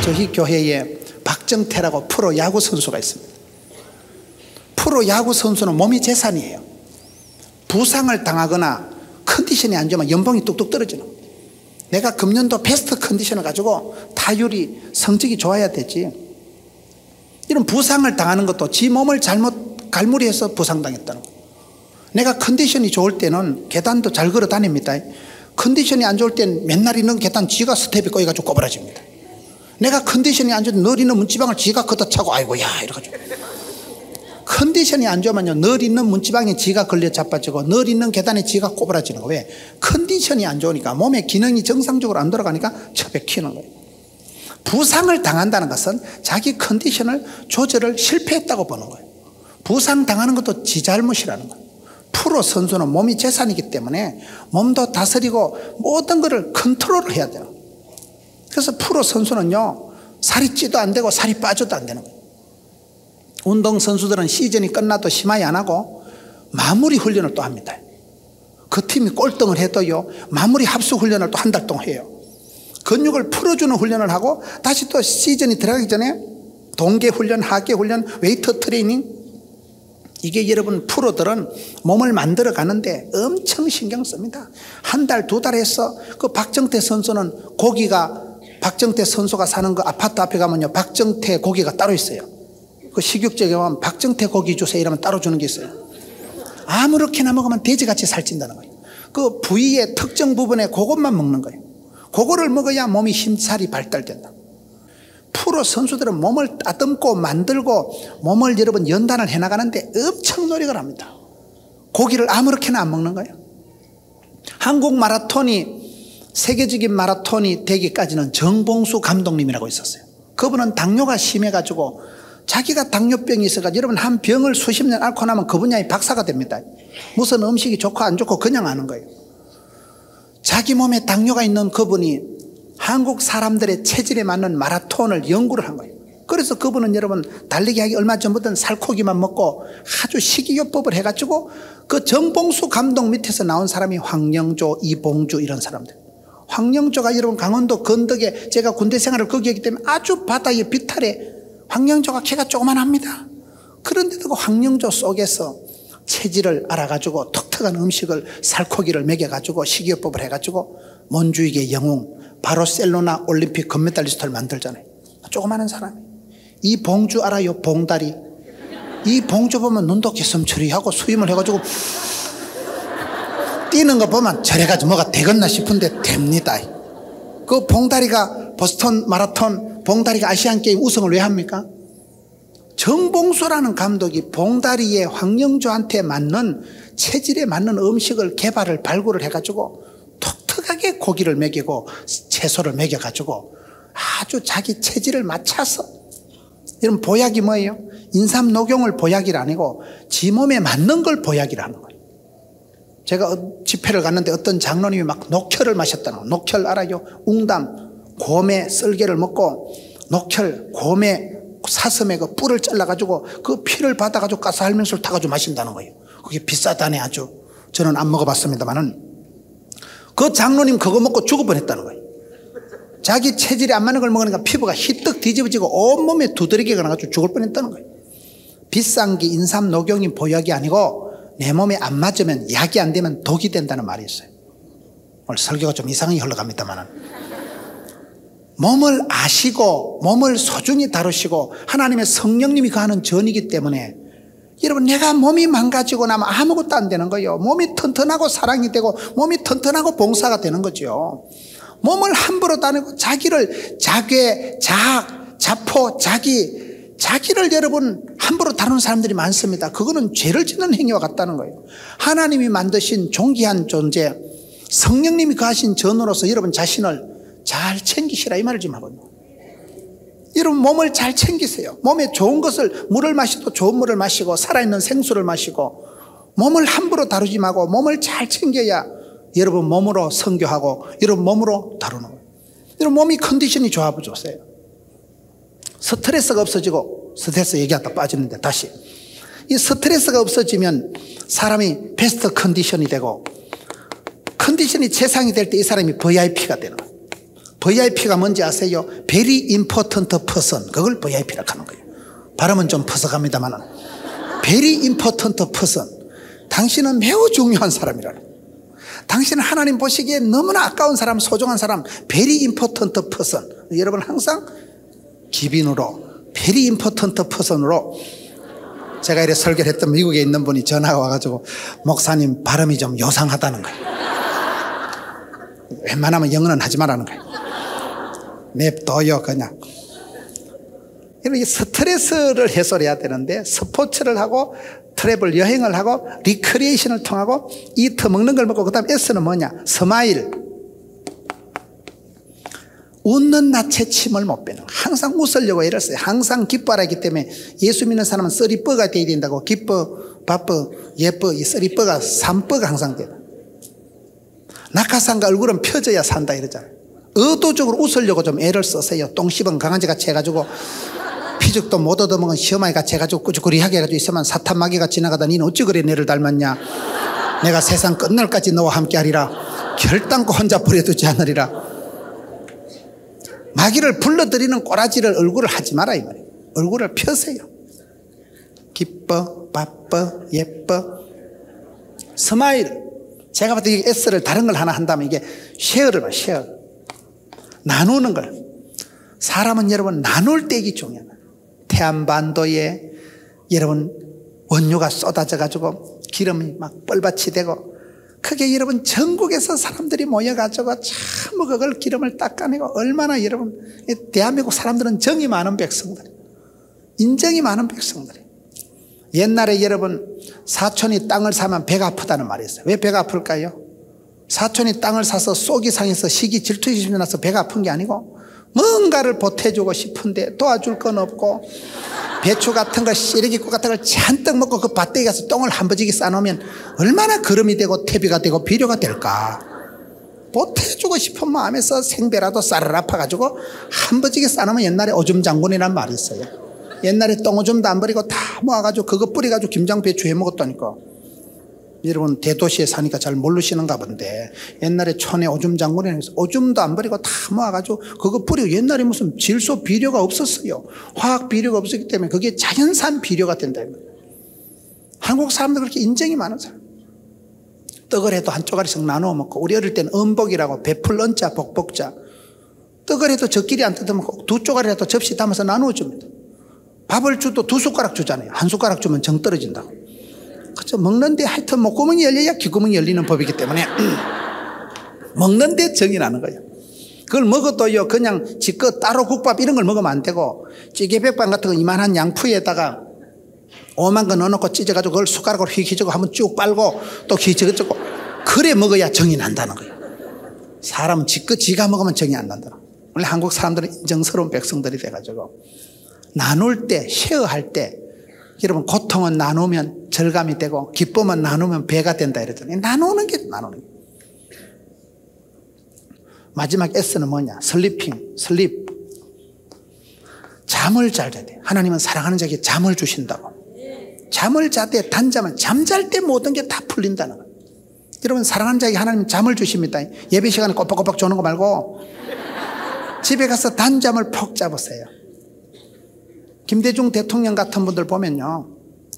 저희 교회에 박정태라고 프로 야구 선수가 있습니다. 프로 야구 선수는 몸이 재산이에요. 부상을 당하거나 컨디션이 안 좋으면 연봉이 뚝뚝 떨어지는 거예요. 내가 금년도 베스트 컨디션을 가지고 타율이 성적이 좋아야 되지. 이런 부상을 당하는 것도 지 몸을 잘못 갈무리해서 부상당했다는 거예요. 내가 컨디션이 좋을 때는 계단도 잘 걸어 다닙니다. 컨디션이 안 좋을 땐 맨날 있는 계단 지가 스텝이 꼬여가지고 꼬부라집니다. 내가 컨디션이 안 좋을 때 늘 있는 문지방을 지가 걷어차고 아이고 야 이래가지고. 컨디션이 안 좋으면요 늘 있는 문지방에 지가 걸려 자빠지고 늘 있는 계단에 지가 꼬부라지는 거예요. 왜? 컨디션이 안 좋으니까 몸의 기능이 정상적으로 안 돌아가니까 처박히는 거예요. 부상을 당한다는 것은 자기 컨디션을 조절을 실패했다고 보는 거예요. 부상 당하는 것도 지 잘못이라는 거예요. 프로 선수는 몸이 재산이기 때문에 몸도 다스리고 모든 것을 컨트롤을 해야 돼요. 그래서 프로 선수는요 살이 찌도 안 되고 살이 빠져도 안 되는 거예요. 운동선수들은 시즌이 끝나도 심하게 안 하고 마무리 훈련을 또 합니다. 그 팀이 꼴등을 해도요 마무리 합수 훈련을 또 한 달 동안 해요. 근육을 풀어주는 훈련을 하고 다시 또 시즌이 들어가기 전에 동계 훈련, 하계 훈련, 웨이트 트레이닝. 이게 여러분 프로들은 몸을 만들어 가는데 엄청 신경 씁니다. 한 달, 두 달 해서 그 박정태 선수는 박정태 선수가 사는 그 아파트 앞에 가면요 박정태 고기가 따로 있어요. 그 식육지에 가면 박정태 고기 주세요 이러면 따로 주는 게 있어요. 아무렇게나 먹으면 돼지같이 살찐다는 거예요. 그 부위의 특정 부분에 그것만 먹는 거예요. 그거를 먹어야 몸이 힘살이 발달된다. 프로 선수들은 몸을 따듬고 만들고 몸을 여러분 연단을 해나가는데 엄청 노력을 합니다. 고기를 아무렇게나 안 먹는 거예요. 한국 마라톤이 세계적인 마라톤이 되기까지는 정봉수 감독님이라고 있었어요. 그분은 당뇨가 심해가지고 자기가 당뇨병이 있어가지고 여러분 한 병을 수십 년 앓고 나면 그 분야의 박사가 됩니다. 무슨 음식이 좋고 안 좋고 그냥 아는 거예요. 자기 몸에 당뇨가 있는 그분이 한국 사람들의 체질에 맞는 마라톤을 연구를 한 거예요. 그래서 그분은 여러분 달리기 하기 얼마 전부터는 살코기만 먹고 아주 식이요법을 해가지고 그 정봉수 감독 밑에서 나온 사람이 황영조, 이봉주 이런 사람들. 황영조가 여러분 강원도 건덕에 제가 군대 생활을 거기 했기 때문에 아주 바다의 비탈에 황영조가 키가 조그만합니다. 그런데도 그 황영조 속에서 체질을 알아가지고 독특한 음식을 살코기를 먹여가지고 식이요법을 해가지고 몬주익의 영웅 바르셀로나 올림픽 금메달리스트를 만들잖아요. 조그마한 사람이. 이 봉주 알아요? 봉다리. 이 봉주 보면 눈도 개슴처리하고 수임을 해가지고 뛰는 거 보면 저래가지고 뭐가 되겠나 싶은데 됩니다. 그 봉다리가 보스턴 마라톤 봉다리가 아시안게임 우승을 왜 합니까? 정봉수라는 감독이 봉다리의 황영조한테 맞는 체질에 맞는 음식을 개발을 발굴을 해가지고 독특하게 고기를 먹이고 채소를 먹여가지고 아주 자기 체질을 맞춰서. 이런 보약이 뭐예요? 인삼 녹용을 보약이 아니고 지 몸에 맞는 걸 보약이라는 거예요. 제가 집회를 갔는데 어떤 장로님이 막 녹혈을 마셨다는 거예요. 녹혈 알아요? 웅담 곰의 썰개를 먹고 녹혈 곰의 사슴의 그 뿔을 잘라가지고 그 피를 받아가지고 가스 알면서를 타가지고 마신다는 거예요. 그게 비싸다네 아주. 저는 안 먹어봤습니다만은 그 장로님 그거 먹고 죽을 뻔했다는 거예요. 자기 체질에 안 맞는 걸 먹으니까 피부가 희뜩 뒤집어지고 온몸에 두드러기가 나가지고 죽을 뻔했다는 거예요. 비싼 게 인삼 녹용이 보약이 아니고 내 몸에 안 맞으면 약이 안 되면 독이 된다는 말이 있어요. 오늘 설교가 좀 이상하게 흘러갑니다만은 몸을 아시고 몸을 소중히 다루시고 하나님의 성령님이 가하는 전이기 때문에 여러분 내가 몸이 망가지고 나면 아무것도 안 되는 거예요. 몸이 튼튼하고 사랑이 되고 몸이 튼튼하고 봉사가 되는 거죠. 몸을 함부로 다니고 자기를 자포 자기를 여러분 함부로 다루는 사람들이 많습니다. 그거는 죄를 짓는 행위와 같다는 거예요. 하나님이 만드신 존귀한 존재 성령님이 가하신 전으로서 여러분 자신을 잘 챙기시라 이 말을 좀 하거든요. 여러분 몸을 잘 챙기세요. 몸에 좋은 것을 물을 마시고 좋은 물을 마시고 살아있는 생수를 마시고 몸을 함부로 다루지 말고 몸을 잘 챙겨야 여러분 몸으로 선교하고 여러분 몸으로 다루는 거예요. 여러분 몸이 컨디션이 좋아지세요. 스트레스가 없어지고 스트레스 얘기하다 빠지는데 다시 이 스트레스가 없어지면 사람이 베스트 컨디션이 되고 컨디션이 최상이 될 때 이 사람이 VIP가 되는 거예요. VIP가 뭔지 아세요? Very important person. 그걸 VIP라고 하는 거예요. 발음은 좀 퍼석합니다만 Very important person. 당신은 매우 중요한 사람이라는 거예요. 당신은 하나님 보시기에 너무나 아까운 사람, 소중한 사람, Very important person. 여러분 항상 기빈으로 Very important person으로. 제가 이렇게 설교를 했던 미국에 있는 분이 전화가 와가지고 목사님 발음이 좀 요상하다는 거예요. 웬만하면 영어는 하지 말라는 거예요. 냅둬요 그냥. 이렇게 스트레스를 해소해야 되는데 스포츠를 하고 트래블 여행을 하고 리크리에이션을 통하고 이트 먹는 걸 먹고 그 다음 S는 뭐냐? 스마일. 웃는 낯에 침을 못 빼는. 항상 웃으려고 애를 써요. 항상 기뻐하라 했기 때문에 예수 믿는 사람은 쓰리뻐가 돼야 된다고. 기뻐, 바뻐, 예뻐. 이 쓰리뻐가 삼뻐가 항상 돼요. 낙하산과 얼굴은 펴져야 산다 이러잖아요. 의도적으로 웃으려고 좀 애를 써세요. 똥 씹은 강아지같이 해가지고 피죽도 못 얻어먹은 시어머니같이 해가지고 꾸죽꾸리하게 해가지고 있으면 사탄마귀가 지나가다 니는 어찌 그래 내를 닮았냐. 내가 세상 끝날까지 너와 함께 하리라. 결단코 혼자 버려두지 않으리라. 마귀를 불러들이는 꼬라지를 얼굴을 하지 마라 이 말이에요. 얼굴을 펴세요. 기뻐, 바빠, 예뻐. 스마일. 제가 봤을 때 S를 다른 걸 하나 한다면 이게 쉐어를 봐, 쉐어. 나누는 걸. 사람은 여러분 나눌 때 이게 중요해요. 태안반도에 여러분 원유가 쏟아져 가지고 기름이 막 뻘밭이 되고 그게 여러분 전국에서 사람들이 모여가지고 전부 그걸 기름을 닦아내고 얼마나 여러분 대한민국 사람들은 정이 많은 백성들, 인정이 많은 백성들이. 옛날에 여러분 사촌이 땅을 사면 배가 아프다는 말이 있어요. 왜 배가 아플까요? 사촌이 땅을 사서 쏘기 상해서 시기 질투심이 나서 배가 아픈 게 아니고 뭔가를 보태주고 싶은데 도와줄 건 없고 배추 같은 거 시래기국 같은 걸 잔뜩 먹고 그 밭대에 가서 똥을 한 버지기 싸놓으면 얼마나 거름이 되고 퇴비가 되고 비료가 될까. 보태주고 싶은 마음에서 생배라도 쌀을 아파가지고 한 버지기 싸놓으면 옛날에 오줌 장군이란 말이 있어요. 옛날에 똥오줌도 안 버리고 다 모아가지고 그거 뿌려가지고 김장 배추 해 먹었다니까. 여러분 대도시에 사니까 잘 모르시는가 본데 옛날에 촌에 오줌 장군에 오줌도 안 버리고 다 모아가지고 그거 뿌리고 옛날에 무슨 질소 비료가 없었어요. 화학 비료가 없었기 때문에 그게 자연산 비료가 된다. 한국 사람들 그렇게 인정이 많은 사람. 떡을 해도 한 쪼가리씩 나누어 먹고 우리 어릴 때는 은복이라고 베풀 은자 복복자. 떡을 해도 저끼리 안 뜯어먹고 두 쪼가리라도 접시 담아서 나누어 줍니다. 밥을 줘도 두 숟가락 주잖아요. 한 숟가락 주면 정 떨어진다고. 그렇죠. 먹는데 하여튼 목구멍이 열려야 귓구멍이 열리는 법이기 때문에 먹는데 정이 나는 거예요. 그걸 먹어도요 그냥 지껏 따로 국밥 이런 걸 먹으면 안 되고 찌개백반 같은 거 이만한 양푸에다가 오만 거 넣어놓고 찢어가지고 그걸 숟가락으로 휘기저고 한번 쭉 빨고 또 휘저고 그래 먹어야 정이 난다는 거예요. 사람은 지껏 지가 먹으면 정이 안 난다. 원래 한국 사람들은 인정스러운 백성들이 돼가지고 나눌 때 쉐어할 때 여러분 고통은 나누면 절감이 되고 기쁨은 나누면 배가 된다 이러잖아요. 나누는 게 나누는 게. 마지막 S는 뭐냐? 슬리핑, 슬립. 잠을 잘 자야 돼. 하나님은 사랑하는 자에게 잠을 주신다고. 잠을 자되 단잠을 잠잘 때 모든 게 다 풀린다는 거예요. 여러분 사랑하는 자에게 하나님은 잠을 주십니다. 예배 시간에 꼬박꼬박 조는 거 말고 집에 가서 단잠을 푹 잡으세요. 김대중 대통령 같은 분들 보면요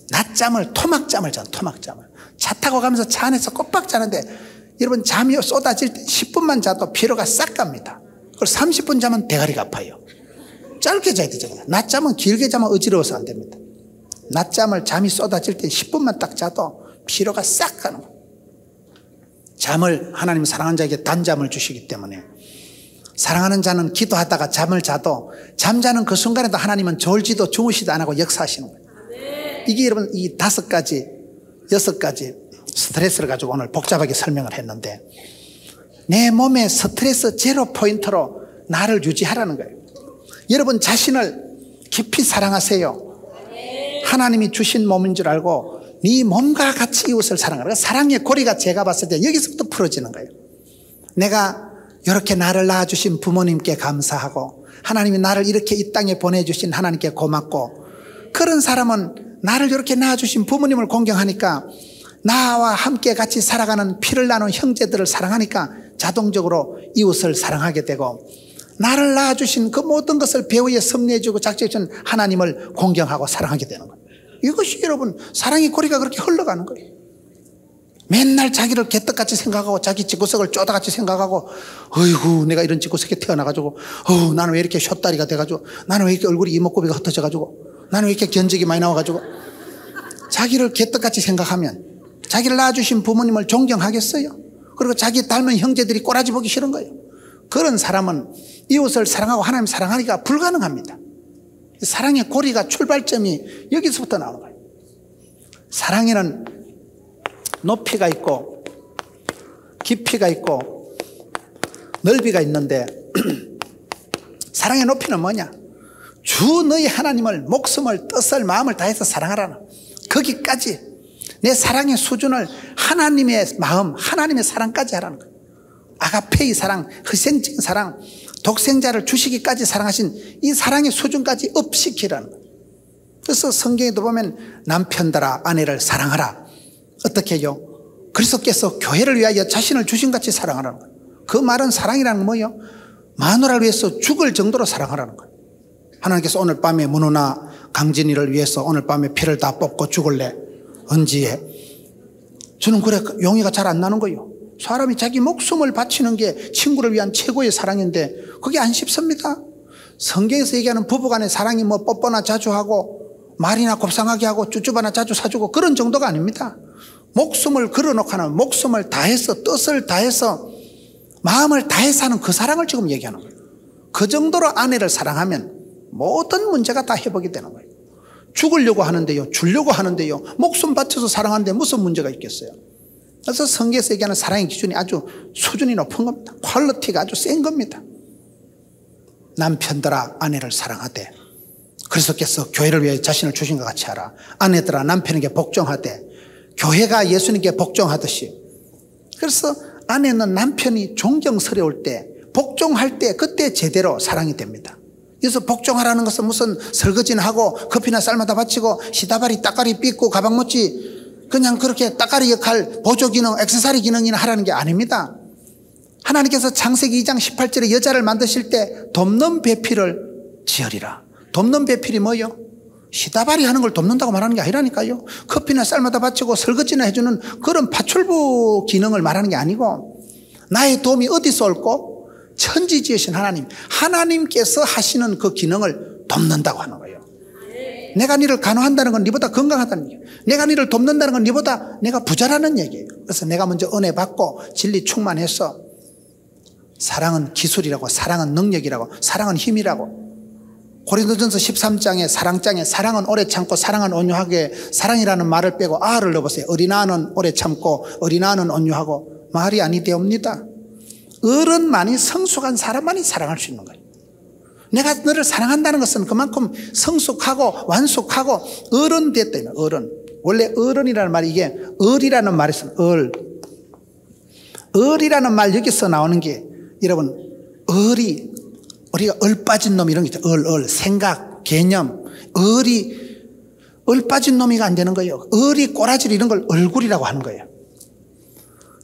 낮잠을 토막잠을 자요. 토막잠을 차 타고 가면서 차 안에서 꼬박 자는데 여러분 잠이 쏟아질 때 10분만 자도 피로가 싹 갑니다. 그걸 30분 자면 대가리가 아파요. 짧게 자야 되잖아요. 낮잠은 길게 자면 어지러워서 안 됩니다. 낮잠을 잠이 쏟아질 때 10분만 딱 자도 피로가 싹 가는 거예요. 잠을 하나님 사랑하는 자에게 단잠을 주시기 때문에 사랑하는 자는 기도하다가 잠을 자도 잠자는 그 순간에도 하나님은 졸지도 주무시도 안 하고 역사하시는 거예요. 이게 여러분 이 5가지 6가지 스트레스를 가지고 오늘 복잡하게 설명을 했는데 내 몸에 스트레스 제로 포인트로 나를 유지하라는 거예요. 여러분 자신을 깊이 사랑하세요. 하나님이 주신 몸인 줄 알고 네 몸과 같이 이웃을 사랑하라. 사랑의 고리가 제가 봤을 때 여기서부터 풀어지는 거예요. 내가 이렇게 나를 낳아주신 부모님께 감사하고 하나님이 나를 이렇게 이 땅에 보내주신 하나님께 고맙고 그런 사람은 나를 이렇게 낳아주신 부모님을 공경하니까 나와 함께 같이 살아가는 피를 나눈 형제들을 사랑하니까 자동적으로 이웃을 사랑하게 되고 나를 낳아주신 그 모든 것을 배후에 섭리해주고 작정해준 하나님을 공경하고 사랑하게 되는 거예요. 이것이 여러분 사랑의 고리가 그렇게 흘러가는 거예요. 맨날 자기를 개떡같이 생각하고 자기 집구석을 쪼다같이 생각하고 어이구 내가 이런 집구석에 태어나가지고 나는 왜 이렇게 숏다리가 돼가지고 나는 왜 이렇게 얼굴이 이목구비가 흩어져가지고 나는 왜 이렇게 견적이 많이 나와가지고 자기를 개떡같이 생각하면 자기를 낳아주신 부모님을 존경하겠어요? 그리고 자기 닮은 형제들이 꼬라지 보기 싫은 거예요. 그런 사람은 이웃을 사랑하고 하나님 사랑하기가 불가능합니다. 사랑의 고리가 출발점이 여기서부터 나오는 거예요. 사랑에는 높이가 있고 깊이가 있고 넓이가 있는데 사랑의 높이는 뭐냐? 주 너희 하나님을 목숨을 뜻을 마음을 다해서 사랑하라는 거기까지 내 사랑의 수준을 하나님의 마음 하나님의 사랑까지 하라는 거예요. 아가페의 사랑, 희생적인 사랑, 독생자를 주시기까지 사랑하신 이 사랑의 수준까지 업시키라는 거예요. 그래서 성경에도 보면 남편들아 아내를 사랑하라. 어떻게 해요? 그리스도께서 교회를 위하여 자신을 주신같이 사랑하라는 거예요. 그 말은 사랑이라는 건 뭐예요? 마누라를 위해서 죽을 정도로 사랑하라는 거예요. 하나님께서 오늘 밤에 문호나 강진이를 위해서 오늘 밤에 피를 다 뽑고 죽을래? 언지에? 저는 그래 용의가 잘 안 나는 거예요. 사람이 자기 목숨을 바치는 게 친구를 위한 최고의 사랑인데 그게 안 쉽습니다. 성경에서 얘기하는 부부간의 사랑이 뭐 뽀뽀나 자주 하고 말이나 곱상하게 하고 쭈쭈바나 자주 사주고 그런 정도가 아닙니다. 목숨을 걸어놓고 하는 목숨을 다해서 뜻을 다해서 마음을 다해서 하는 그 사랑을 지금 얘기하는 거예요. 그 정도로 아내를 사랑하면 모든 문제가 다 회복이 되는 거예요. 죽으려고 하는데요, 주려고 하는데요, 목숨 바쳐서 사랑하는데 무슨 문제가 있겠어요? 그래서 성경에서 얘기하는 사랑의 기준이 아주 수준이 높은 겁니다. 퀄리티가 아주 센 겁니다. 남편들아 아내를 사랑하되 그리스도께서 교회를 위해 자신을 주신 것 같이 하라. 아내들아 남편에게 복종하되 교회가 예수님께 복종하듯이. 그래서 아내는 남편이 존경스러울 때 복종할 때 그때 제대로 사랑이 됩니다. 그래서 복종하라는 것은 무슨 설거지나 하고 커피나 쌀마다 바치고 시다발이 따까리 삐고 가방 못지 그냥 그렇게 따까리 역할 보조 기능 액세서리 기능이나 하라는 게 아닙니다. 하나님께서 창세기 2장 18절에 여자를 만드실 때 돕는 배필을 지으리라. 돕는 배필이 뭐예요? 시다발이 하는 걸 돕는다고 말하는 게 아니라니까요. 커피나 쌀마다 바치고 설거지나 해주는 그런 파출부 기능을 말하는 게 아니고 나의 도움이 어디서 올고 천지 지으신 하나님께서 하시는 그 기능을 돕는다고 하는 거예요. 내가 너를 간호한다는 건 너보다 건강하다는 얘기예요. 내가 너를 돕는다는 건 너보다 내가 부자라는 얘기예요. 그래서 내가 먼저 은혜 받고 진리 충만해서 사랑은 기술이라고, 사랑은 능력이라고, 사랑은 힘이라고. 고린도전서 13장에 사랑장에 사랑은 오래 참고 사랑은 온유하게, 사랑이라는 말을 빼고 아를 넣어보세요. 어린아는 오래 참고 어린아는 온유하고 말이 아니되옵니다. 어른만이 성숙한 사람만이 사랑할 수 있는 거예요. 내가 너를 사랑한다는 것은 그만큼 성숙하고 완숙하고 어른 됐다. 어른. 원래 어른이라는 말이 이게 을이라는 말이 있어요. 을이라는 말 여기서 나오는 게 여러분 을이 우리가 을 빠진 놈 이런 게 있죠. 생각, 개념. 을 빠진 놈이가 안 되는 거예요. 을이 꼬라지 이런 걸 얼굴이라고 하는 거예요.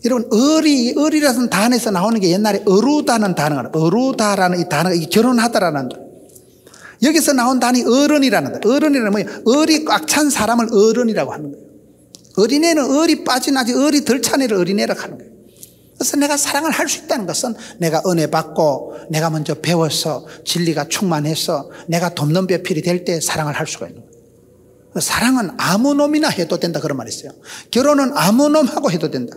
여러분 을이라는 단어에서 나오는 게 옛날에 어루다는 단어가 어루다라는 이 단어가 결혼하다라는 단어. 여기서 나온 단이 어른이라는 단어. 어른이라는 뭐예요? 을이 꽉 찬 사람을 어른이라고 하는 거예요. 어린애는 을이 빠진 아직 을이 덜 찬 애를 어린애라고 하는 거예요. 그래서 내가 사랑을 할 수 있다는 것은 내가 은혜 받고 내가 먼저 배워서 진리가 충만해서 내가 돕는 배필이 될 때 사랑을 할 수가 있는 거예요. 사랑은 아무 놈이나 해도 된다 그런 말이 있어요. 결혼은 아무 놈하고 해도 된다.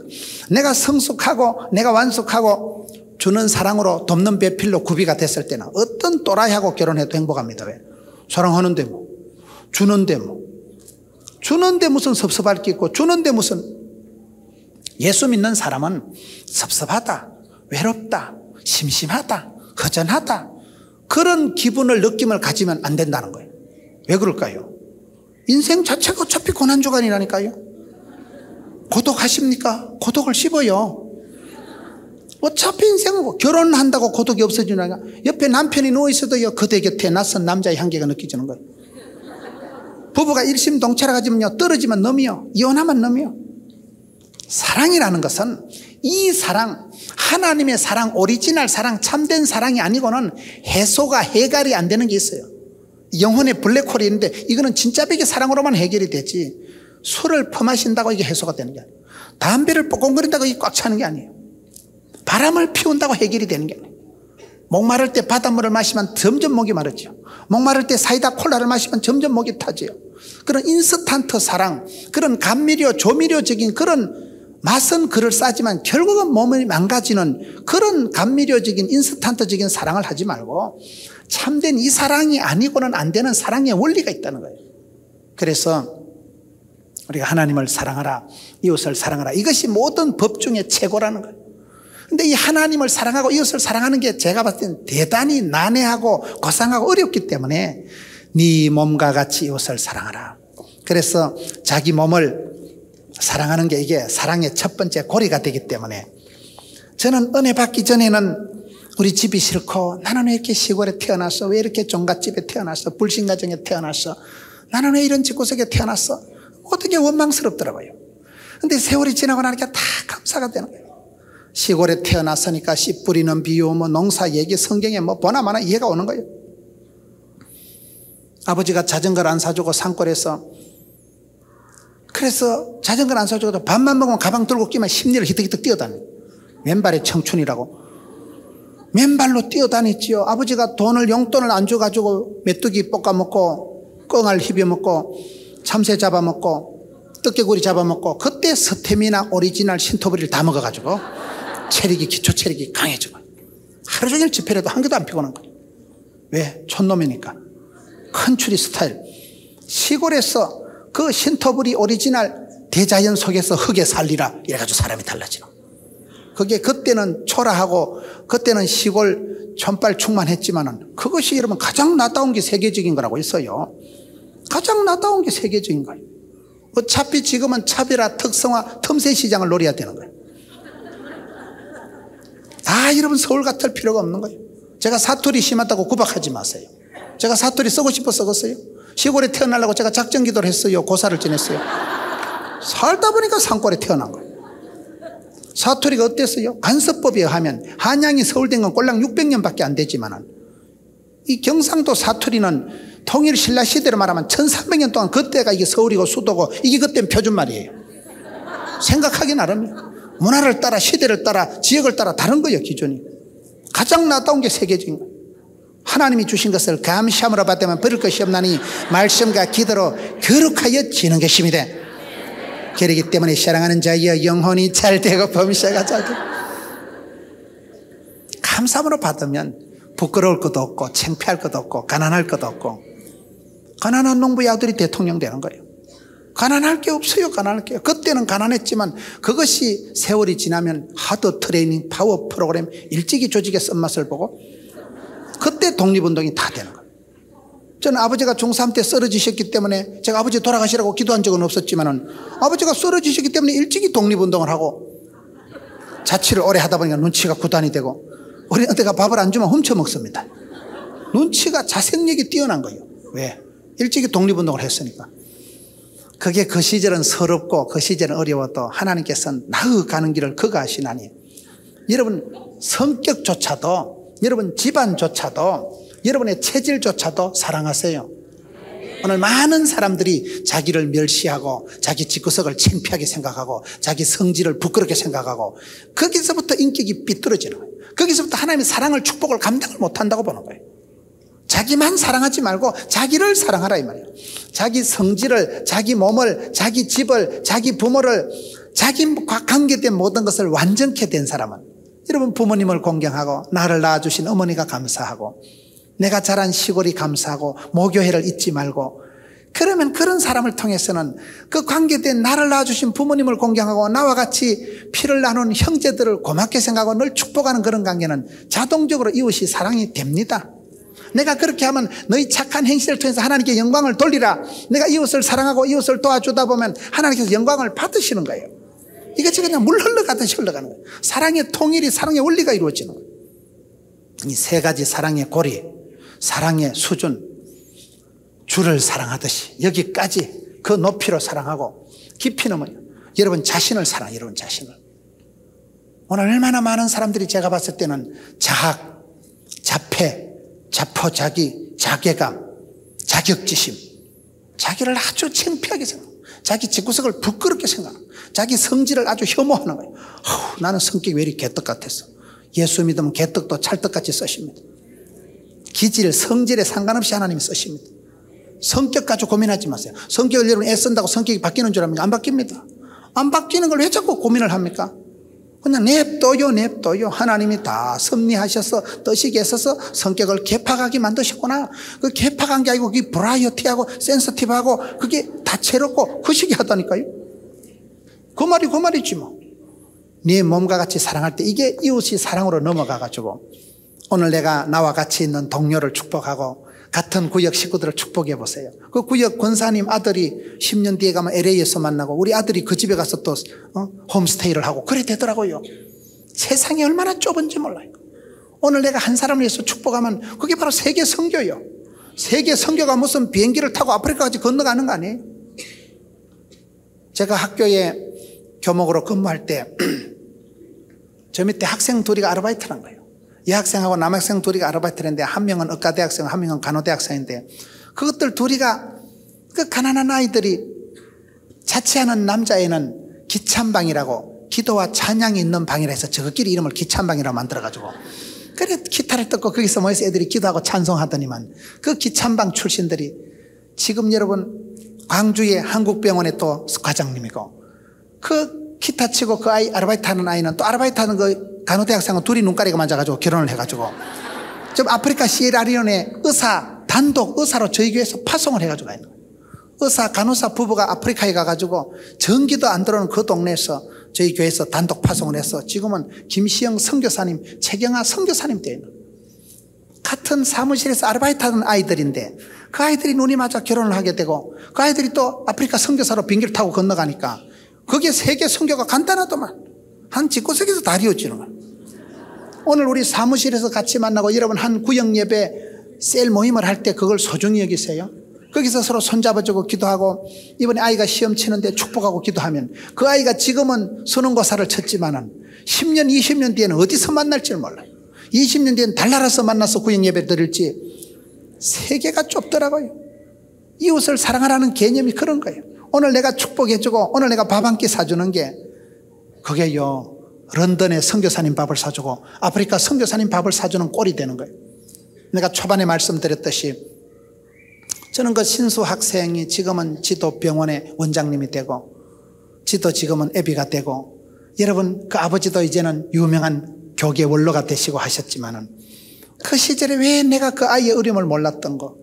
내가 성숙하고 내가 완숙하고 주는 사랑으로 돕는 배필로 구비가 됐을 때는 어떤 또라이하고 결혼해도 행복합니다. 왜? 사랑하는데 뭐 주는데 무슨 섭섭할 게 있고 주는데 무슨. 예수 믿는 사람은 섭섭하다, 외롭다, 심심하다, 허전하다 그런 기분을 느낌을 가지면 안 된다는 거예요. 왜 그럴까요? 인생 자체가 어차피 고난주간이라니까요. 고독하십니까? 고독을 씹어요. 어차피 인생은 결혼한다고 고독이 없어지니까 옆에 남편이 누워있어도요 그대 곁에 낯선 남자의 향기가 느껴지는 거예요. 부부가 일심동체라 가지면요 떨어지면 넘이요, 이혼하면 넘이요. 사랑이라는 것은 이 사랑, 하나님의 사랑, 오리지널 사랑, 참된 사랑이 아니고는 해소가 해결이 안 되는 게 있어요. 영혼의 블랙홀이 있는데 이거는 진짜 백의 사랑으로만 해결이 되지, 술을 퍼마신다고 이게 해소가 되는 게 아니에요. 담배를 뽀꽁거린다고 이게 꽉 차는 게 아니에요. 바람을 피운다고 해결이 되는 게 아니에요. 목마를 때 바닷물을 마시면 점점 목이 마르죠. 목마를 때 사이다 콜라를 마시면 점점 목이 타지요. 그런 인스턴트 사랑, 그런 감미료, 조미료적인 그런 맛은 그럴싸하지만 결국은 몸이 망가지는 그런 감미료적인 인스턴트적인 사랑을 하지 말고 참된 이 사랑이 아니고는 안 되는 사랑의 원리가 있다는 거예요. 그래서 우리가 하나님을 사랑하라, 이웃을 사랑하라, 이것이 모든 법 중에 최고라는 거예요. 근데 이 하나님을 사랑하고 이웃을 사랑하는 게 제가 봤을 때는 대단히 난해하고 고상하고 어렵기 때문에 네 몸과 같이 이웃을 사랑하라. 그래서 자기 몸을 사랑하는 게 이게 사랑의 첫 번째 고리가 되기 때문에, 저는 은혜 받기 전에는 우리 집이 싫고, 나는 왜 이렇게 시골에 태어났어, 왜 이렇게 종갓집에 태어났어, 불신가정에 태어났어, 나는 왜 이런 집구석에 태어났어, 어떻게 원망스럽더라고요. 근데 세월이 지나고 나니까 다 감사가 되는 거예요. 시골에 태어났으니까 씨 뿌리는 비유, 뭐 농사 얘기, 성경에 뭐 보나마나 이해가 오는 거예요. 아버지가 자전거를 안 사주고 산골에서, 그래서 자전거를 안 사주고 밥만 먹으면 가방 들고 끼면 심리를 히득히득 뛰어다녀요. 맨발의 청춘이라고 맨발로 뛰어다녔지요. 아버지가 용돈을 안 줘가지고 메뚜기 볶아먹고 꽁알 희벼먹고 참새 잡아먹고 떡개구리 잡아먹고, 그때 스테미나 오리지널 신토부리를 다 먹어가지고 체력이, 기초 체력이 강해지고 하루 종일 집회를 해도 한 개도 안 피곤한 거예요. 왜? 촌놈이니까. 큰 추리 스타일. 시골에서 그 신토부리 오리지널 대자연 속에서 흙에 살리라 이래가지고 사람이 달라지는 거예요. 그게 그때는 초라하고 그때는 시골 촌발 충만했지만은 그것이 여러분 가장 나다운 게 세계적인 거라고 했어요. 가장 나다운 게 세계적인 거예요. 어차피 지금은 차별화, 특성화, 틈새 시장을 노려야 되는 거예요. 다 여러분 서울 같을 필요가 없는 거예요. 제가 사투리 심하다고 구박하지 마세요. 제가 사투리 쓰고 싶어 썩었어요. 시골에 태어나려고 제가 작전 기도를 했어요. 고사를 지냈어요. 살다 보니까 산골에 태어난 거예요. 사투리가 어땠어요? 간섭법에 의하면 한양이 서울된 건 꼴랑 600년밖에 안 되지만, 이 경상도 사투리는 통일 신라 시대로 말하면 1300년 동안 그때가 이게 서울이고 수도고 이게 그때는 표준말이에요. 생각하기 나름이에요. 문화를 따라, 시대를 따라, 지역을 따라 다른 거예요, 기준이. 가장 나다운 게 세계적인 거예요. 하나님이 주신 것을 감시함으로 받으면 버릴 것이 없나니 말씀과 기도로 거룩하여 지는 것입니다. 그렇기 때문에 사랑하는 자여 영혼이 잘되고 범사가 잘되고, 감사함으로 받으면 부끄러울 것도 없고 창피할 것도 없고 가난할 것도 없고, 가난한 농부의 아들이 대통령 되는 거예요. 가난할 게 없어요. 가난할 게. 그때는 가난했지만 그것이 세월이 지나면 하드 트레이닝 파워 프로그램 일찍이 조직의 쓴맛을 보고 그때 독립운동이 다 되는 거예요. 저는 아버지가 중3 때 쓰러지셨기 때문에, 제가 아버지 돌아가시라고 기도한 적은 없었지만은 아버지가 쓰러지셨기 때문에 일찍이 독립운동을 하고 자취를 오래 하다 보니까 눈치가 구단이 되고, 우리 어디가 밥을 안 주면 훔쳐 먹습니다. 눈치가, 자생력이 뛰어난 거예요. 왜? 일찍이 독립운동을 했으니까. 그게 그 시절은 서럽고 그 시절은 어려워도 하나님께서는 나아가는 길을 거가하시나니, 여러분 성격조차도, 여러분 집안조차도, 여러분의 체질조차도 사랑하세요. 오늘 많은 사람들이 자기를 멸시하고 자기 집구석을 창피하게 생각하고 자기 성질을 부끄럽게 생각하고, 거기서부터 인격이 삐뚤어지는 거예요. 거기서부터 하나님의 사랑을, 축복을 감당을 못한다고 보는 거예요. 자기만 사랑하지 말고 자기를 사랑하라 이 말이에요. 자기 성질을, 자기 몸을, 자기 집을, 자기 부모를, 자기과 관계된 모든 것을 완전케 된 사람은, 여러분 부모님을 공경하고 나를 낳아주신 어머니가 감사하고 내가 자란 시골이 감사하고 모교회를 잊지 말고, 그러면 그런 사람을 통해서는 그 관계된 나를 낳아주신 부모님을 공경하고 나와 같이 피를 나눈 형제들을 고맙게 생각하고 늘 축복하는 그런 관계는 자동적으로 이웃이 사랑이 됩니다. 내가 그렇게 하면 너희 착한 행실을 통해서 하나님께 영광을 돌리라. 내가 이웃을 사랑하고 이웃을 도와주다 보면 하나님께서 영광을 받으시는 거예요. 이것이 그냥 물 흘러가듯이 흘러가는 거예요. 사랑의 통일이, 사랑의 원리가 이루어지는 거예요. 이 세 가지 사랑의 고리, 사랑의 수준, 주를 사랑하듯이 여기까지 그 높이로 사랑하고, 깊이는 뭐냐? 여러분 자신을 사랑해요. 여러분 자신을. 오늘 얼마나 많은 사람들이 제가 봤을 때는 자학, 자폐, 자포자기, 자괴감, 자격지심, 자기를 아주 창피하게 생각하고 자기 집구석을 부끄럽게 생각하고 자기 성질을 아주 혐오하는 거예요. 나는 성격이 왜 이렇게 개떡 같았어. 예수 믿으면 개떡도 찰떡같이 쓰십니다. 기질, 성질에 상관없이 하나님이 쓰십니다. 성격 가지고 고민하지 마세요. 성격을 여러분 애쓴다고 성격이 바뀌는 줄 압니까? 안 바뀝니다. 안 바뀌는 걸 왜 자꾸 고민을 합니까? 그냥 냅둬요. 하나님이 다 섭리하셔서 뜻이 계셔서 성격을 개팍하게 만드셨구나. 그 개팍한 게 아니고 그게 브라이어티하고 센서티브하고 그게 다채롭고 그시기 하다니까요. 그 말이지 뭐. 네 몸과 같이 사랑할 때 이게 이웃이 사랑으로 넘어가가지고 오늘 내가 나와 같이 있는 동료를 축복하고 같은 구역 식구들을 축복해 보세요. 그 구역 권사님 아들이 10년 뒤에 가면 LA에서 만나고 우리 아들이 그 집에 가서 또 홈스테이를 하고 그래 되더라고요. 세상이 얼마나 좁은지 몰라요. 오늘 내가 한 사람을 위해서 축복하면 그게 바로 세계 선교예요. 세계 선교가 무슨 비행기를 타고 아프리카까지 건너가는 거 아니에요. 제가 학교에 교목으로 근무할 때 저 밑에 학생 둘이 아르바이트를 한 거예요. 이 학생하고 남학생 둘이 아르바이트를 했는데 한 명은 의과대학생, 한 명은 간호대학생인데 그것들 둘이가 그 가난한 아이들이 자취하는 남자애는 기찬방이라고 기도와 찬양이 있는 방이라 해서 저것끼리 이름을 기찬방이라고 만들어가지고 그래 기타를 뜯고 거기서 모여서 애들이 기도하고 찬송하더니만 그 기찬방 출신들이 지금 여러분 광주의 한국병원의 또 과장님이고 그 기타 치고 그 아이 아르바이트 하는 아이는 또 아르바이트 하는 그 간호대학생은 둘이 눈가리가 맞아가지고 결혼을 해가지고 좀 아프리카 시에라리온에 단독 의사로 저희 교회에서 파송을 해가지고 있는 거예요. 의사 간호사 부부가 아프리카에 가가지고 전기도 안 들어오는 그 동네에서 저희 교회에서 단독 파송을 해서 지금은 김시영 선교사님, 최경아 선교사님 되어 있는 거예요. 같은 사무실에서 아르바이트 하는 아이들인데 그 아이들이 눈이 맞아 결혼을 하게 되고 그 아이들이 또 아프리카 선교사로 비행기를 타고 건너가니까 그게 세계 선교가 간단하더만 한 집구석에서 다 이루어지는 거예요. 오늘 우리 사무실에서 같이 만나고 여러분 한 구역 예배 셀 모임을 할 때 그걸 소중히 여기세요. 거기서 서로 손잡아주고 기도하고 이번에 아이가 시험 치는데 축복하고 기도하면 그 아이가 지금은 수능고사를 쳤지만은 10년 20년 뒤에는 어디서 만날지를 몰라요. 20년 뒤에는 달나라서 만나서 구역 예배 드릴지 세계가 좁더라고요. 이웃을 사랑하라는 개념이 그런 거예요. 오늘 내가 축복해주고 오늘 내가 밥 한 끼 사주는 게 그게요 런던의 선교사님 밥을 사주고 아프리카 선교사님 밥을 사주는 꼴이 되는 거예요. 내가 초반에 말씀드렸듯이 저는 그 신수 학생이 지금은 지도병원의 원장님이 되고 지도 지금은 애비가 되고 여러분 그 아버지도 이제는 유명한 교계 원로가 되시고 하셨지만은 그 시절에 왜 내가 그 아이의 어려움을 몰랐던 거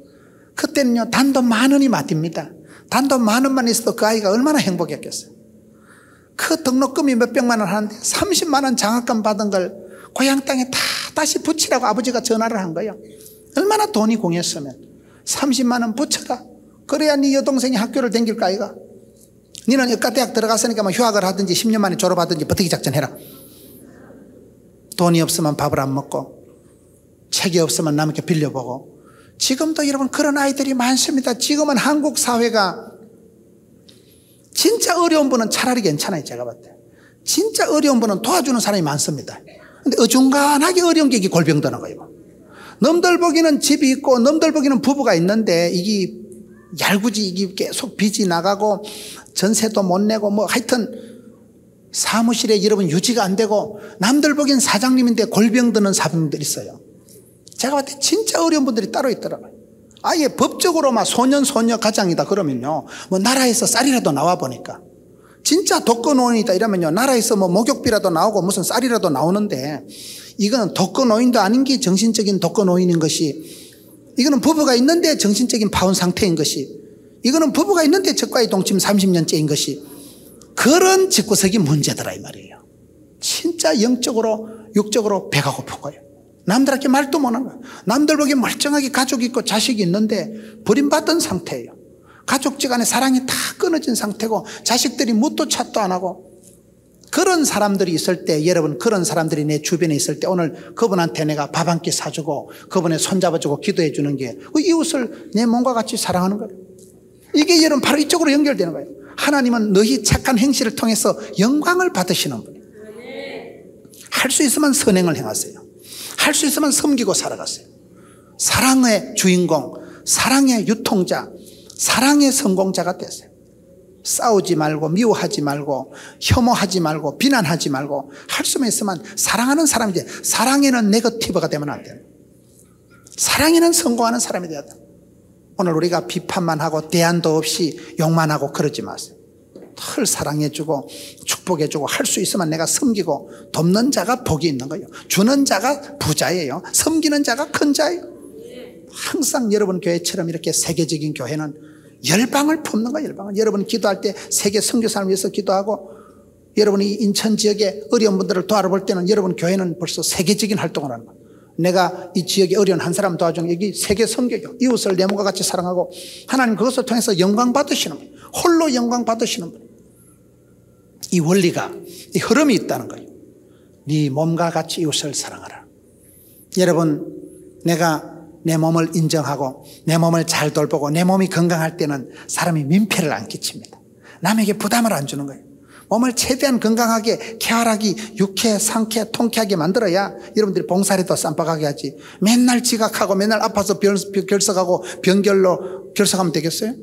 그때는요 단돈 10,000원이 맞입니다. 단돈 10,000원만 있어도 그 아이가 얼마나 행복했겠어요. 그 등록금이 몇백만 원 하는데 30만 원 장학금 받은 걸 고향 땅에 다 다시 붙이라고 아버지가 전화를 한 거예요. 얼마나 돈이 공했으면 30만 원 붙여라. 그래야 네 여동생이 학교를 다닐 거 아이가. 너는 의과대학 들어갔으니까 뭐 휴학을 하든지 10년 만에 졸업하든지 버티기 작전 해라. 돈이 없으면 밥을 안 먹고 책이 없으면 남에게 빌려보고 지금도 여러분 그런 아이들이 많습니다. 지금은 한국 사회가 진짜 어려운 분은 차라리 괜찮아요. 제가 봤을 때 진짜 어려운 분은 도와주는 사람이 많습니다. 근데 어중간하게 어려운 게 이게 골병드는 거예요. 남들 보기는 집이 있고 남들 보기는 부부가 있는데 이게 얄궂이 이게 계속 빚이 나가고 전세도 못 내고 뭐 하여튼 사무실에 여러분 유지가 안 되고 남들 보기엔 사장님인데 골병드는 사람들이 있어요. 제가 봤을 때 진짜 어려운 분들이 따로 있더라고요. 아예 법적으로 막 소년 가장이다 그러면요 뭐 나라에서 쌀이라도 나와 보니까 진짜 독거노인이다 이러면요 나라에서 뭐 목욕비라도 나오고 무슨 쌀이라도 나오는데 이거는 독거노인도 아닌 게 정신적인 독거노인인 것이 이거는 부부가 있는데 정신적인 파혼 상태인 것이 이거는 부부가 있는데 적과의 동침 30년째인 것이 그런 집구석이 문제더라 이 말이에요. 진짜 영적으로 육적으로 배가 고픈 거예요. 남들한테 말도 못하는 거예요. 남들 보기에 멀쩡하게 가족이 있고 자식이 있는데 버림받은 상태예요. 가족지간에 사랑이 다 끊어진 상태고 자식들이 묻도 찾도 안 하고 그런 사람들이 있을 때 여러분 그런 사람들이 내 주변에 있을 때 오늘 그분한테 내가 밥 한 끼 사주고 그분의 손잡아주고 기도해 주는 게 그 이웃을 내 몸과 같이 사랑하는 거예요. 이게 여러분 바로 이쪽으로 연결되는 거예요. 하나님은 너희 착한 행실을 통해서 영광을 받으시는 분이에요. 할 수 있으면 선행을 행하세요. 할 수 있으면 섬기고 살아가세요. 사랑의 주인공, 사랑의 유통자, 사랑의 성공자가 되세요. 싸우지 말고 미워하지 말고 혐오하지 말고 비난하지 말고 할 수만 있으면 사랑하는 사람이지. 사랑에는 네거티브가 되면 안 돼요. 사랑에는 성공하는 사람이 돼야 돼요. 오늘 우리가 비판만 하고 대안도 없이 욕만 하고 그러지 마세요. 늘 사랑해주고 축복해주고 할 수 있으면 내가 섬기고 돕는 자가 복이 있는 거예요. 주는 자가 부자예요. 섬기는 자가 큰 자예요. 항상 여러분 교회처럼 이렇게 세계적인 교회는 열방을 품는 거예요. 열방을. 여러분 기도할 때 세계 선교사를 위해서 기도하고 여러분이 인천 지역의 어려운 분들을 도와볼 때는 여러분 교회는 벌써 세계적인 활동을 하는 거예요. 내가 이 지역에 어려운 한 사람 도와주는 여기 세계 선교죠. 이웃을 내 몸과 같이 사랑하고 하나님 그것을 통해서 영광 받으시는 거예요. 홀로 영광 받으시는 거예요. 이 원리가 이 흐름이 있다는 거예요. 네 몸과 같이 이웃을 사랑하라. 여러분 내가 내 몸을 인정하고 내 몸을 잘 돌보고 내 몸이 건강할 때는 사람이 민폐를 안 끼칩니다. 남에게 부담을 안 주는 거예요. 몸을 최대한 건강하게 쾌활하게 유쾌 상쾌 통쾌하게 만들어야 여러분들이 봉사리도 쌈박하게 하지. 맨날 지각하고 맨날 아파서 결석하고 병결로 결석하면 되겠어요?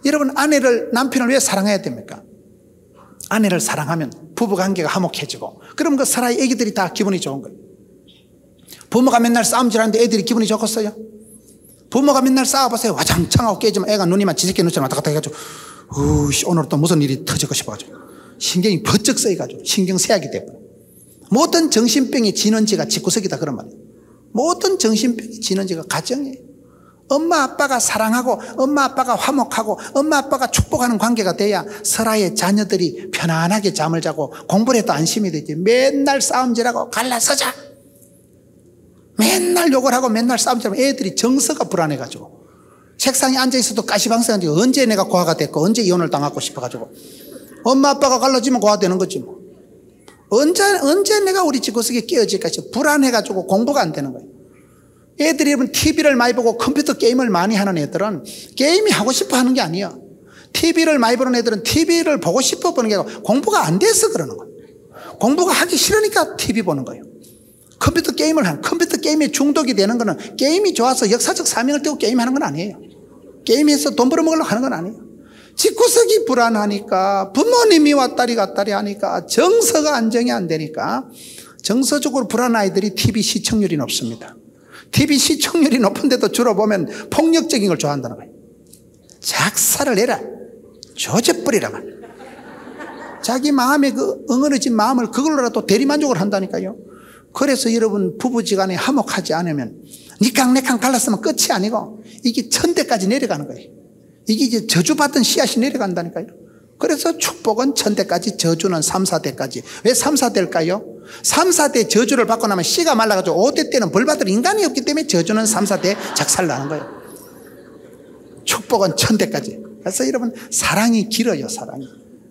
여러분 아내를 남편을 왜 사랑해야 됩니까? 아내를 사랑하면 부부관계가 화목해지고 그럼 그 사라의 애기들이 다 기분이 좋은 거예요. 부모가 맨날 싸움질하는데 애들이 기분이 좋겠어요? 부모가 맨날 싸워보세요. 와장창하고 깨지면 애가 눈이만 지새끼 눈처럼 왔다 갔다 해가지고 오늘 또 무슨 일이 터지고 싶어가지고 신경이 번쩍 쓰여가지고 신경쇠약이 돼버려요. 모든 정신병의 진원지가 집구석이다 그런 말이에요. 모든 정신병의 진원지가 가정이에요. 엄마 아빠가 사랑하고 엄마 아빠가 화목하고 엄마 아빠가 축복하는 관계가 돼야 설아의 자녀들이 편안하게 잠을 자고 공부를 해도 안심이 되지. 맨날 싸움질하고 갈라서자 맨날 욕을 하고 맨날 싸움질하면 애들이 정서가 불안해가지고 책상에 앉아있어도 까시방석한테 언제 내가 고아가 됐고 언제 이혼을 당하고 싶어가지고 엄마 아빠가 갈라지면 고아되는 거지 뭐. 언제 내가 우리 집구석에 끼어질까 싶어 불안해가지고 공부가 안 되는 거예요. 애들이 여러분 TV를 많이 보고 컴퓨터 게임을 많이 하는 애들은 게임이 하고 싶어 하는 게 아니에요. TV를 많이 보는 애들은 TV를 보고 싶어 보는 게 아니고 공부가 안 돼서 그러는 거예요. 공부가 하기 싫으니까 TV 보는 거예요. 컴퓨터 게임에 중독이 되는 거는 게임이 좋아서 역사적 사명을 띄고 게임하는 건 아니에요. 게임에서 돈 벌어먹으려고 하는 건 아니에요. 집구석이 불안하니까 부모님이 왔다리 갔다리 하니까 정서가 안정이 안 되니까 정서적으로 불안한 아이들이 TV 시청률이 높습니다. TV 시청률이 높은데도 주로 보면 폭력적인 걸 좋아한다는 거예요. 작사를 내라 조져버리라 말. 자기 마음에 그 응어러진 마음을 그걸로라도 대리만족을 한다니까요. 그래서 여러분 부부지간에 화목하지 않으면 니캉 내캉 갈랐으면 끝이 아니고 이게 천대까지 내려가는 거예요. 이게 이제 저주받던 씨앗이 내려간다니까요. 그래서 축복은 천대까지 저주는 3, 4대까지. 왜 3, 4대일까요? 3, 4대 저주를 받고 나면 씨가 말라가지고 5대 때는 벌 받을 인간이 없기 때문에 저주는 3, 4대 작살 나는 거예요. 축복은 천대까지. 그래서 여러분 사랑이 길어요.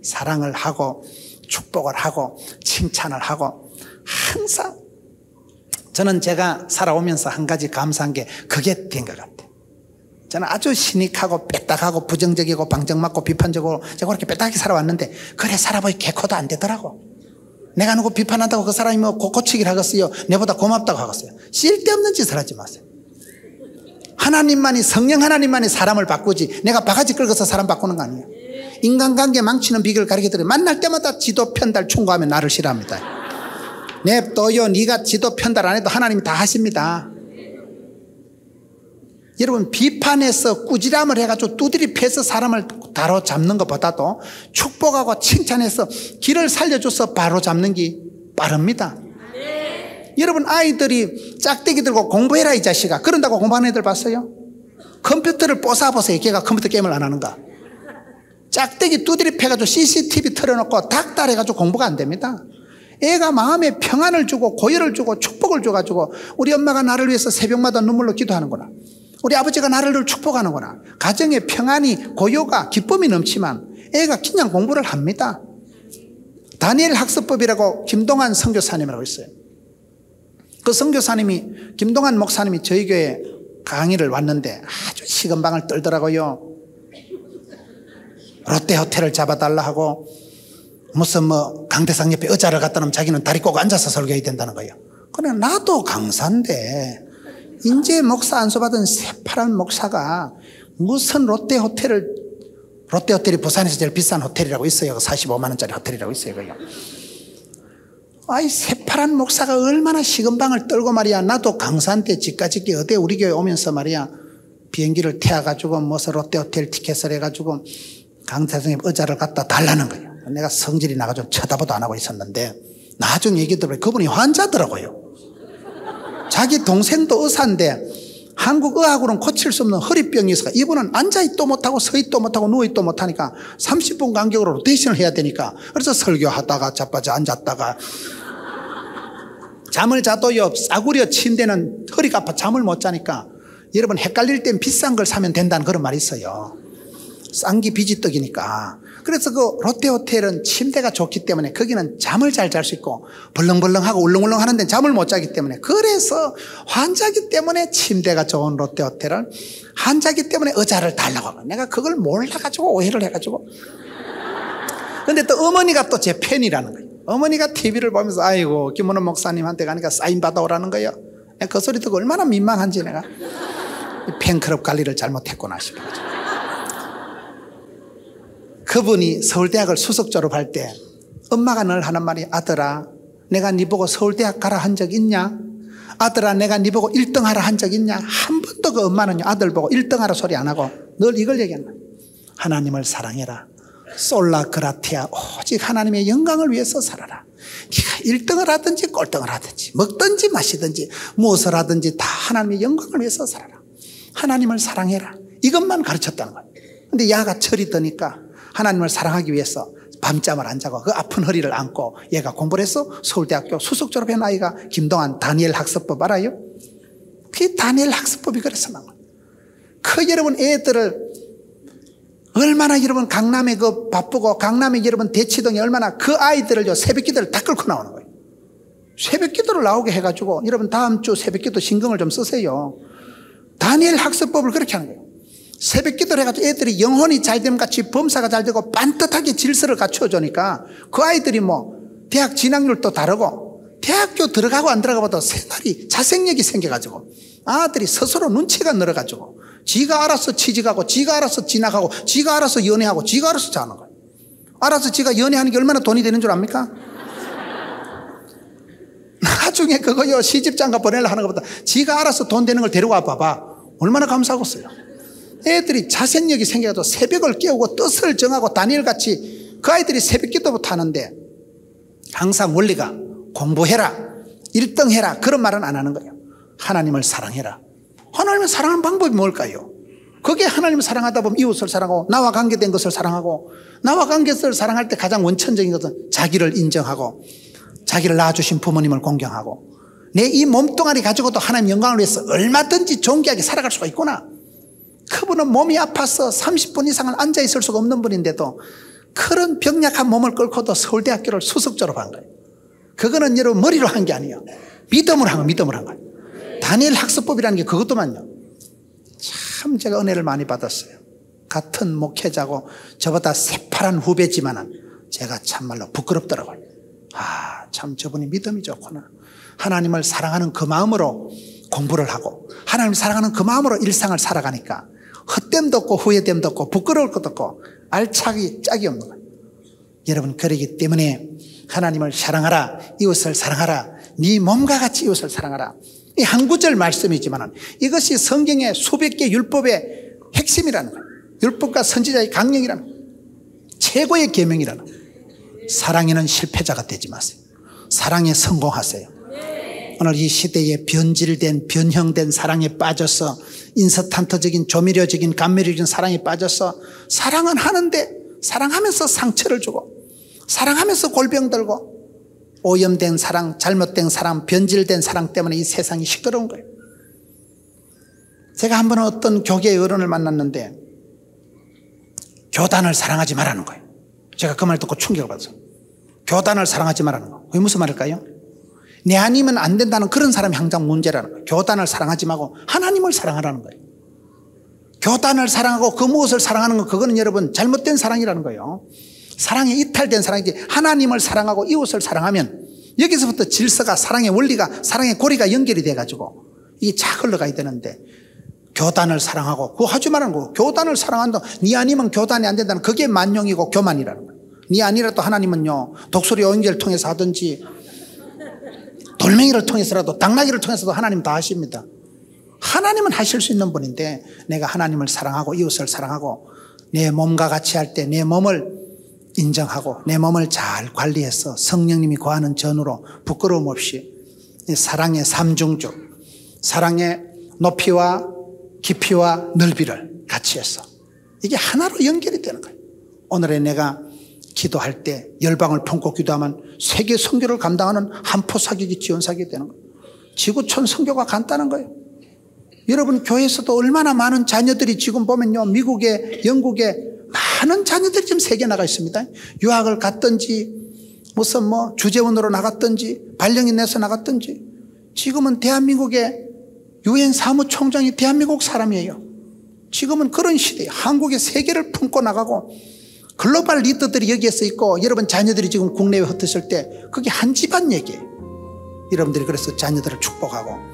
사랑을 하고 축복을 하고 칭찬을 하고 항상 저는 제가 살아오면서 한 가지 감사한 게 그게 된 것 같아요. 저는 아주 시닉하고 빽딱하고 부정적이고 방정맞고 비판적으로 제가 그렇게 빽딱하게 살아왔는데 그래 살아보니 개코도 안 되더라고. 내가 누구 비판한다고 그 사람이 뭐 고치기를 하겠어요? 내보다 고맙다고 하겠어요? 쓸데없는 짓을 하지 마세요. 성령 하나님만이 사람을 바꾸지 내가 바가지 긁어서 사람 바꾸는 거 아니에요. 인간관계 망치는 비결을 가르쳐드려요. 만날 때마다 지도 편달 충고하면 나를 싫어합니다. 냅둬요. 네가 지도 편달 안 해도 하나님이 다 하십니다. 여러분 비판해서 꾸지람을 해가지고 두드리 패서 사람을 바로 잡는 것보다도 축복하고 칭찬해서 길을 살려줘서 바로 잡는 게 빠릅니다. 여러분 아이들이 짝대기 들고 공부해라 이 자식아 그런다고 공부하는 애들 봤어요? 컴퓨터를 뽀사보세요. 걔가 컴퓨터 게임을 안 하는가? 짝대기 두드리 패가지고 CCTV 틀어놓고 닥달해가지고 공부가 안 됩니다. 애가 마음에 평안을 주고 고열을 주고 축복을 줘가지고 우리 엄마가 나를 위해서 새벽마다 눈물로 기도하는구나. 우리 아버지가 나를 축복하는구나. 가정에 평안이 고요가 기쁨이 넘치만 애가 그냥 공부를 합니다. 다니엘 학습법이라고 김동환 선교사님이라고 있어요. 그 선교사님이 김동환 목사님이 저희 교회 강의를 왔는데 아주 식은방을 떨더라고요. 롯데 호텔을 잡아달라 하고 무슨 뭐 강대상 옆에 의자를 갖다 놓으면 자기는 다리 꼭 앉아서 설교해야 된다는 거예요. 그래, 나도 강사인데 인제 목사 안수 받은 새파란 목사가 무슨 롯데호텔이 부산에서 제일 비싼 호텔이라고 있어요. 45만 원짜리 호텔이라고 있어요. 그요. 아이 새파란 목사가 얼마나 식은방을 떨고 말이야. 나도 강사한테 집까짓게 어디 우리 교회 오면서 말이야 비행기를 태워가지고 무슨 롯데호텔 티켓을 해가지고 강사 선생님 의자를 갖다 달라는 거예요. 내가 성질이 나가지고 쳐다보도 안 하고 있었는데 나중에 얘기 들어보니 그분이 환자더라고요. 자기 동생도 의사인데 한국 의학으로는 고칠 수 없는 허리병이 있어서 이분은 앉아있도 못하고 서있도 못하고 누워있도 못하니까 30분 간격으로 로테이션을 해야 되니까 그래서 설교하다가 자빠져 앉았다가 잠을 자도요 싸구려 침대는 허리가 아파 잠을 못 자니까 여러분 헷갈릴 땐 비싼 걸 사면 된다는 그런 말이 있어요. 싼 게 비지떡이니까. 그래서 그 롯데호텔은 침대가 좋기 때문에 거기는 잠을 잘 잘 수 있고 벌렁벌렁하고 울렁울렁 하는데 잠을 못 자기 때문에 그래서 환자기 때문에 침대가 좋은 롯데호텔은 환자기 때문에 의자를 달라고 하고 내가 그걸 몰라가지고 오해를 해가지고 근데 또 어머니가 또 제 팬이라는 거예요. 어머니가 TV를 보면서 아이고 김문호 목사님한테 가니까 사인 받아오라는 거예요. 그 소리 듣고 얼마나 민망한지 내가 팬클럽 관리를 잘못했구나 싶어가지고 그분이 서울대학을 수석 졸업할 때 엄마가 늘 하는 말이 아들아 내가 네 보고 서울대학 가라 한 적 있냐? 아들아 내가 네 보고 1등 하라 한 적 있냐? 한 번도 그 엄마는요 아들 보고 1등 하라 소리 안 하고 늘 이걸 얘기하는 거예요. 하나님을 사랑해라. 솔라 그라티아 오직 하나님의 영광을 위해서 살아라. 네가 1등을 하든지 꼴등을 하든지 먹든지 마시든지 무엇을 하든지 다 하나님의 영광을 위해서 살아라. 하나님을 사랑해라. 이것만 가르쳤다는 거예요. 근데 야가 철이 드니까 하나님을 사랑하기 위해서 밤잠을 안 자고 그 아픈 허리를 안고 얘가 공부를 해서 서울대학교 수석 졸업한 아이가 김동환 다니엘 학습법 알아요? 그게 다니엘 학습법이 그래서 나온 거예요. 그 여러분 애들을 얼마나 여러분 강남에 그 바쁘고 강남에 여러분 대치동에 얼마나 그 아이들을요 새벽 기도를 다 끌고 나오는 거예요. 새벽 기도를 나오게 해가지고 여러분 다음 주 새벽 기도 신경을 좀 쓰세요. 다니엘 학습법을 그렇게 하는 거예요. 새벽 기도를 해가지고 애들이 영혼이 잘됨 같이 범사가 잘 되고 반듯하게 질서를 갖추어주니까 그 아이들이 뭐 대학 진학률도 다르고 대학교 들어가고 안 들어가고도 생활이 자생력이 생겨가지고 아들이 스스로 눈치가 늘어가지고 지가 알아서 취직하고 지가 알아서 진학하고 지가 알아서 연애하고 지가 알아서 자는 거예요. 알아서 지가 연애하는 게 얼마나 돈이 되는 줄 압니까? 나중에 그거요 시집장가 보내려 하는 것보다 지가 알아서 돈 되는 걸 데려와 봐봐 얼마나 감사하겠어요. 애들이 자생력이 생겨서 새벽을 깨우고 뜻을 정하고 다니엘같이 그 아이들이 새벽 기도부터 하는데 항상 원리가 공부해라 1등 해라 그런 말은 안 하는 거예요. 하나님을 사랑해라. 하나님을 사랑하는 방법이 뭘까요? 그게 하나님을 사랑하다 보면 이웃을 사랑하고 나와 관계된 것을 사랑하고 나와 관계를 사랑할 때 가장 원천적인 것은 자기를 인정하고 자기를 낳아주신 부모님을 공경하고 내 이 몸뚱아리 가지고도 하나님 영광을 위해서 얼마든지 존귀하게 살아갈 수가 있구나. 그분은 몸이 아파서 30분 이상을 앉아있을 수가 없는 분인데도 그런 병약한 몸을 끌고도 서울대학교를 수석 졸업한 거예요. 그거는 여러분 머리로 한 게 아니에요. 믿음으로 한 거예요. 믿음으로 한 거예요. 다니엘 학습법이라는 게 그것도만요. 참 제가 은혜를 많이 받았어요. 같은 목회자고 저보다 새파란 후배지만은 제가 참말로 부끄럽더라고요. 아, 참 저분이 믿음이 좋구나. 하나님을 사랑하는 그 마음으로 공부를 하고 하나님을 사랑하는 그 마음으로 일상을 살아가니까 헛됨도 없고 후회됨도 없고 부끄러울 것도 없고 알차기 짝이 없는 거예요. 여러분 그러기 때문에 하나님을 사랑하라 이웃을 사랑하라 네 몸과 같이 이웃을 사랑하라 이 한 구절 말씀이지만 이것이 성경의 수백 개 율법의 핵심이라는 거예요. 율법과 선지자의 강령이라는 거예요. 최고의 계명이라는 거예요. 사랑에는 실패자가 되지 마세요. 사랑에 성공하세요. 오늘 이 시대에 변질된 변형된 사랑에 빠져서 인스턴트적인 조미료적인 감미료적인 사랑에 빠져서 사랑은 하는데 사랑하면서 상처를 주고 사랑하면서 골병 들고 오염된 사랑 잘못된 사랑 변질된 사랑 때문에 이 세상이 시끄러운 거예요. 제가 한 번 어떤 교계의 어른을 만났는데 교단을 사랑하지 말라는 거예요. 제가 그 말 듣고 충격을 받았어요. 교단을 사랑하지 말라는 거. 그게 무슨 말일까요? 내 아니면 안 된다는 그런 사람이 항상 문제라는 거예요. 교단을 사랑하지 말고 하나님을 사랑하라는 거예요. 교단을 사랑하고 그 무엇을 사랑하는 거 그거는 여러분 잘못된 사랑이라는 거예요. 사랑에 이탈된 사랑이지. 하나님을 사랑하고 이웃을 사랑하면 여기서부터 질서가, 사랑의 원리가, 사랑의 고리가 연결이 돼가지고 이게 쫙 흘러가야 되는데, 교단을 사랑하고, 그거 하지 말라는 거. 교단을 사랑한다. 네 아니면 교단이 안 된다는, 그게 만용이고 교만이라는 거예요. 네 아니라도 하나님은요, 독수리 오행제를 통해서 하든지 돌멩이를 통해서라도, 당나귀를 통해서도 하나님 다 하십니다. 하나님은 하실 수 있는 분인데, 내가 하나님을 사랑하고 이웃을 사랑하고 내 몸과 같이 할 때 내 몸을 인정하고 내 몸을 잘 관리해서 성령님이 거하는 전으로 부끄러움 없이 사랑의 삼중주, 사랑의 높이와 깊이와 넓이를 같이 해서 이게 하나로 연결이 되는 거예요. 오늘의 내가 기도할 때 열방을 품고 기도하면 세계 선교를 감당하는 한포 사격이 지원 사격이 되는 거예요. 지구촌 선교가 간단한 거예요. 여러분 교회에서도 얼마나 많은 자녀들이 지금 보면요, 미국에, 영국에 많은 자녀들이 지금 세계에 나가 있습니다. 유학을 갔든지 무슨 주재원으로 나갔든지 발령인 내서 나갔든지, 지금은 대한민국의 유엔 사무총장이 대한민국 사람이에요. 지금은 그런 시대에 한국의 세계를 품고 나가고 글로벌 리더들이 여기에서 있고, 여러분 자녀들이 지금 국내에 흩어질 때 그게 한 집안 얘기예요. 여러분들이 그래서 자녀들을 축복하고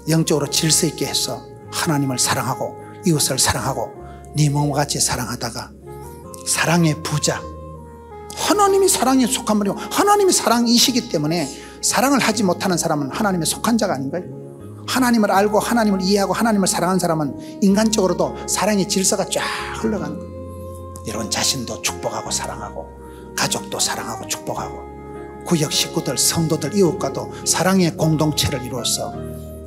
영적으로 질서 있게 해서 하나님을 사랑하고 이웃을 사랑하고 네 몸과 같이 사랑하다가 사랑의 부자, 하나님이 사랑에 속한 분이고 하나님이 사랑이시기 때문에 사랑을 하지 못하는 사람은 하나님의 속한 자가 아닌가요? 하나님을 알고 하나님을 이해하고 하나님을 사랑하는 사람은 인간적으로도 사랑의 질서가 쫙 흘러가는 거예요. 여러분 자신도 축복하고 사랑하고 가족도 사랑하고 축복하고 구역 식구들, 성도들, 이웃과도 사랑의 공동체를 이루어서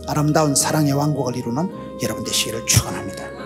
아름다운 사랑의 왕국을 이루는 여러분 되시기를 축원합니다.